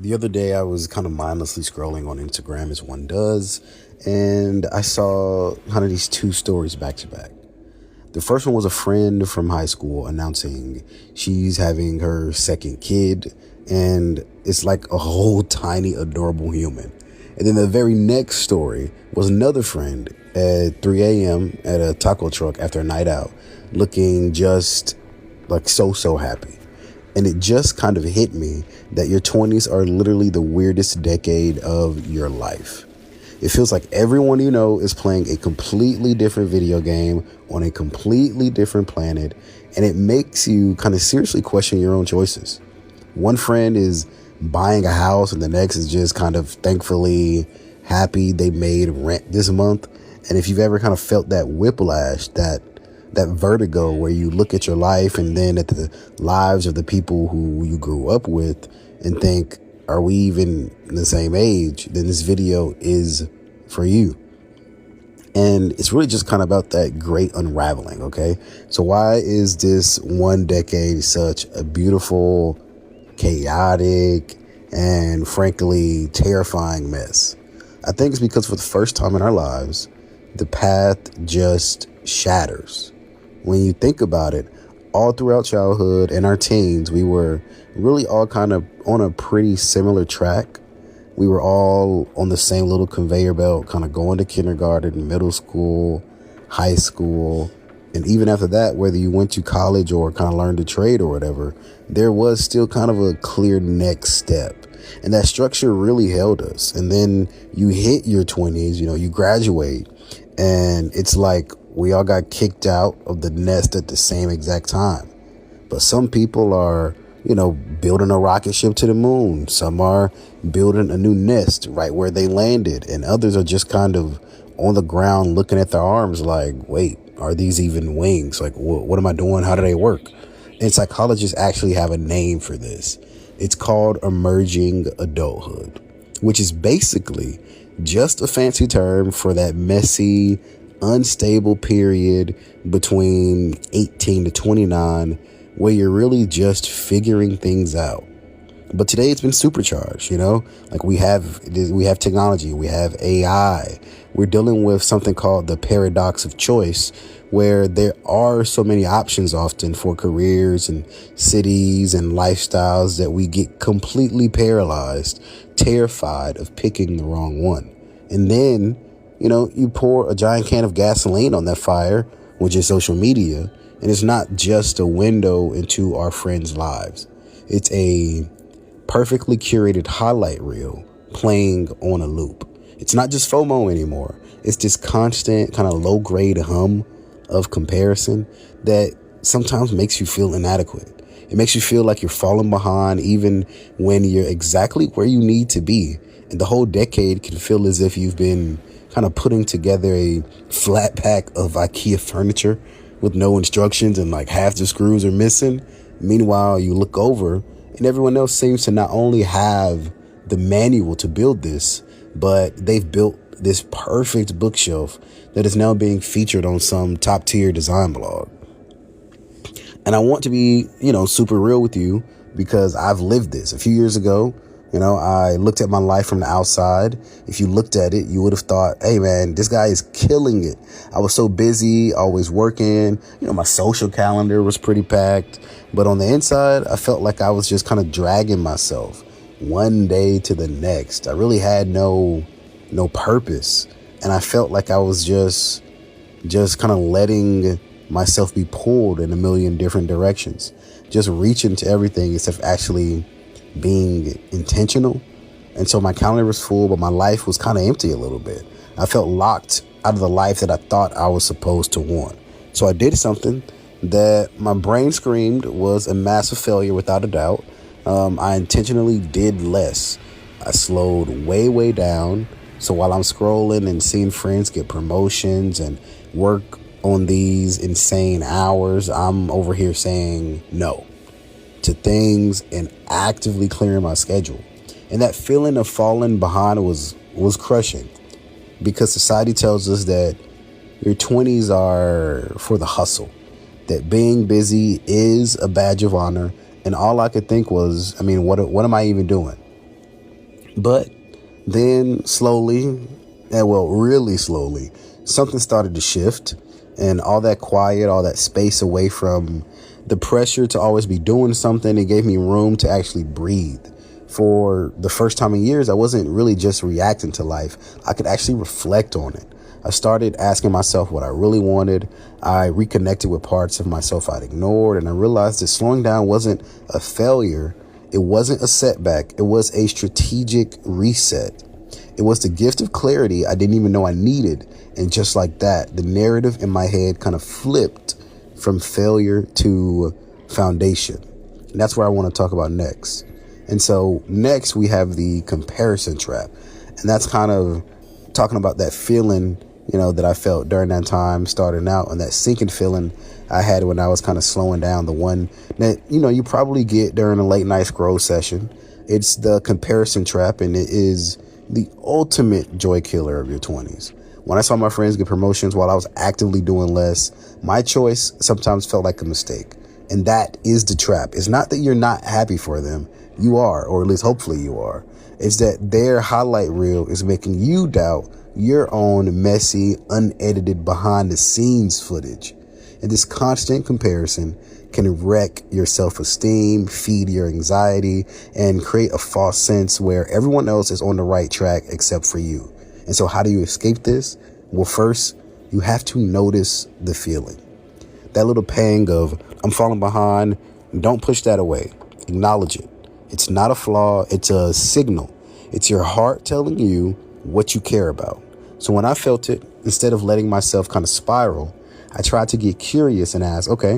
The other day, I was kind of mindlessly scrolling on Instagram as one does, and I saw kind of these two stories back to back. The first one was a friend from high school announcing she's having her second kid, and it's like a whole tiny, adorable human. And then the very next story was another friend at 3 a.m. at a taco truck after a night out, looking just like so happy. And it just kind of hit me that your 20s are literally the weirdest decade of your life. It feels like everyone you know is playing a completely different video game on a completely different planet, and it makes you kind of seriously question your own choices. One friend is buying a house, and the next is just kind of thankfully happy they made rent this month. And if you've ever kind of felt that whiplash, that vertigo where you look at your life and then at the lives of the people who you grew up with and think, are we even the same age? Then this video is for you. And it's really just kind of about that great unraveling, okay? So why is this one decade such a beautiful, chaotic, and frankly terrifying mess? I think it's because for the first time in our lives, the path just shatters. When you think about it, all throughout childhood and our teens, we were really all kind of on a pretty similar track. We were all on the same little conveyor belt, kind of going to kindergarten, middle school, high school. And even after that, whether you went to college or kind of learned a trade or whatever, there was still kind of a clear next step. And that structure really held us. And then you hit your 20s, you graduate, and it's like we all got kicked out of the nest at the same exact time. But some people are, building a rocket ship to the moon. Some are building a new nest right where they landed. And others are just kind of on the ground looking at their arms like, wait, are these even wings? Like, what am I doing? How do they work? And psychologists actually have a name for this. It's called emerging adulthood, which is basically just a fancy term for that messy, unstable period between 18 to 29 where you're really just figuring things out. But today it's been supercharged, like we have technology, we have AI. We're dealing with something called the paradox of choice, where there are so many options often for careers and cities and lifestyles that we get completely paralyzed, terrified of picking the wrong one. And then, you pour a giant can of gasoline on that fire, which is social media. And it's not just a window into our friends' lives. It's a perfectly curated highlight reel playing on a loop. It's not just FOMO anymore. It's this constant kind of low grade hum of comparison that sometimes makes you feel inadequate. It makes you feel like you're falling behind even when you're exactly where you need to be. And the whole decade can feel as if you've been kind of putting together a flat pack of IKEA furniture with no instructions and like half the screws are missing. Meanwhile, you look over and everyone else seems to not only have the manual to build this, but they've built this perfect bookshelf that is now being featured on some top tier design blog. And I want to be, super real with you because I've lived this. A few years ago, I looked at my life from the outside. If you looked at it, you would have thought, hey, man, this guy is killing it. I was so busy, always working. My social calendar was pretty packed. But on the inside, I felt like I was just kind of dragging myself one day to the next. I really had no purpose. And I felt like I was just kind of letting myself be pulled in a million different directions. Just reaching to everything instead of actually being intentional. And so my calendar was full, but my life was kind of empty a little bit. I felt locked out of the life that I thought I was supposed to want. So I did something that my brain screamed was a massive failure without a doubt. I intentionally did less. I slowed way down. So while I'm scrolling and seeing friends get promotions and work on these insane hours, I'm over here saying no to things and actively clearing my schedule. And that feeling of falling behind was crushing because society tells us that your 20s are for the hustle, that being busy is a badge of honor. And all I could think was, what am I even doing? But then slowly, and well, really slowly, something started to shift, and all that quiet, all that space away from the pressure to always be doing something, it gave me room to actually breathe. For the first time in years, I wasn't really just reacting to life. I could actually reflect on it. I started asking myself what I really wanted. I reconnected with parts of myself I'd ignored, and I realized that slowing down wasn't a failure. It wasn't a setback. It was a strategic reset. It was the gift of clarity I didn't even know I needed. And just like that, the narrative in my head kind of flipped from failure to foundation. And that's where I want to talk about next. And so next we have the comparison trap. And that's kind of talking about that feeling, that I felt during that time starting out, and that sinking feeling I had when I was kind of slowing down, the one that, you probably get during a late night scroll session. It's the comparison trap, and it is the ultimate joy killer of your 20s. When I saw my friends get promotions while I was actively doing less, my choice sometimes felt like a mistake. And that is the trap. It's not that you're not happy for them. You are, or at least hopefully you are. It's that their highlight reel is making you doubt your own messy, unedited, behind the scenes footage. And this constant comparison can wreck your self-esteem, feed your anxiety, and create a false sense where everyone else is on the right track except for you. And so how do you escape this? Well, first, you have to notice the feeling. That little pang of, I'm falling behind. Don't push that away. Acknowledge it. It's not a flaw. It's a signal. It's your heart telling you what you care about. So when I felt it, instead of letting myself kind of spiral, I tried to get curious and ask, okay,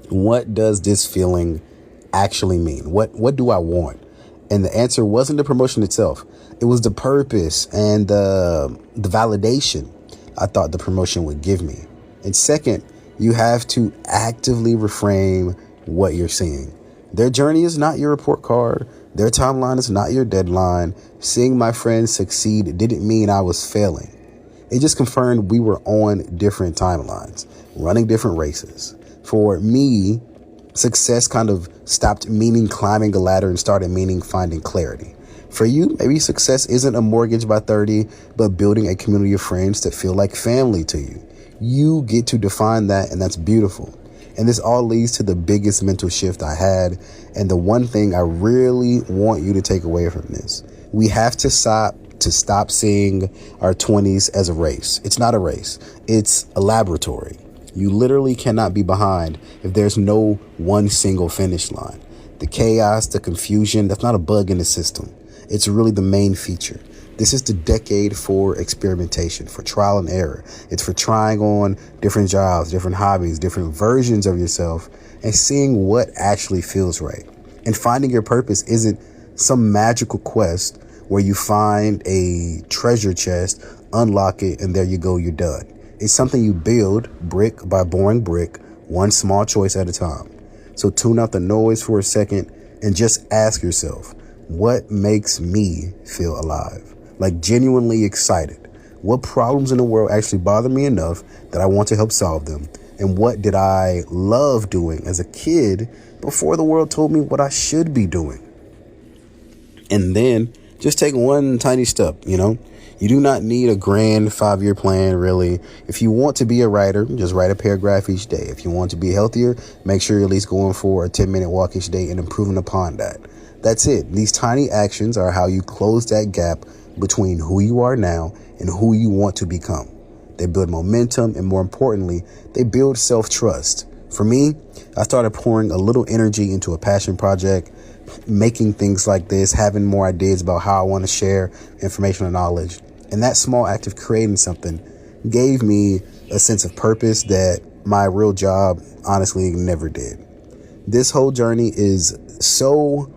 what does this feeling actually mean? What do I want? And the answer wasn't the promotion itself. It was the purpose and the validation I thought the promotion would give me. And second, you have to actively reframe what you're seeing. Their journey is not your report card. Their timeline is not your deadline. Seeing my friends succeed didn't mean I was failing. It just confirmed we were on different timelines, running different races. For me, success kind of stopped meaning climbing a ladder and started meaning finding clarity. For you, maybe success isn't a mortgage by 30, but building a community of friends that feel like family to you. You get to define that, and that's beautiful. And this all leads to the biggest mental shift I had, and the one thing I really want you to take away from this. We have to stop seeing our 20s as a race. It's not a race. It's a laboratory. You literally cannot be behind if there's no one single finish line. The chaos, the confusion, that's not a bug in the system. It's really the main feature. This is the decade for experimentation, for trial and error. It's for trying on different jobs, different hobbies, different versions of yourself, and seeing what actually feels right. And finding your purpose isn't some magical quest where you find a treasure chest, unlock it, and there you go, you're done. It's something you build brick by boring brick, one small choice at a time. So tune out the noise for a second and just ask yourself, what makes me feel alive? Like genuinely excited. What problems in the world actually bother me enough that I want to help solve them? And what did I love doing as a kid before the world told me what I should be doing? And then just take one tiny step, You do not need a grand 5-year plan, really. If you want to be a writer, just write a paragraph each day. If you want to be healthier, make sure you're at least going for a 10-minute walk each day and improving upon that. That's it. These tiny actions are how you close that gap between who you are now and who you want to become. They build momentum, and more importantly, they build self-trust. For me, I started pouring a little energy into a passion project, making things like this, having more ideas about how I want to share information and knowledge. And that small act of creating something gave me a sense of purpose that my real job honestly never did. This whole journey is so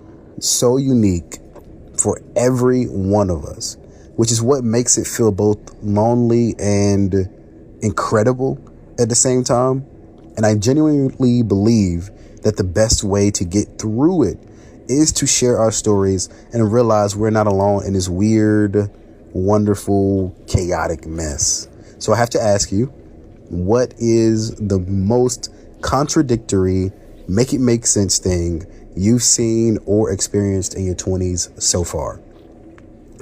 unique for every one of us, which is what makes it feel both lonely and incredible at the same time. And I genuinely believe that the best way to get through it is to share our stories and realize we're not alone in this weird, wonderful, chaotic mess. So I have to ask you, what is the most contradictory, make it make sense thing you've seen or experienced in your 20s so far?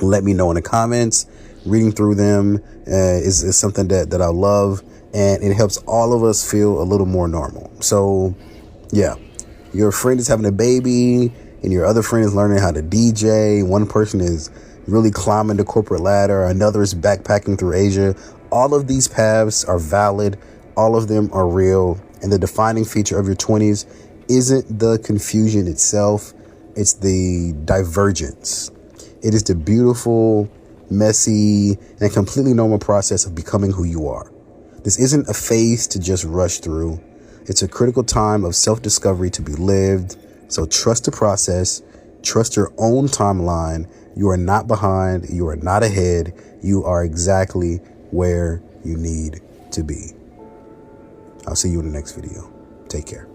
Let me know in the comments. Reading through them is something that I love, and it helps all of us feel a little more normal. So yeah, your friend is having a baby and your other friend is learning how to DJ. One person is really climbing the corporate ladder. Another is backpacking through Asia. All of these paths are valid. All of them are real. And the defining feature of your 20s isn't the confusion itself. It's the divergence. It is the beautiful, messy, and completely normal process of becoming who you are. This isn't a phase to just rush through. It's a critical time of self-discovery to be lived. So trust the process. Trust your own timeline. You are not behind. You are not ahead. You are exactly where you need to be. I'll see you in the next video. Take care.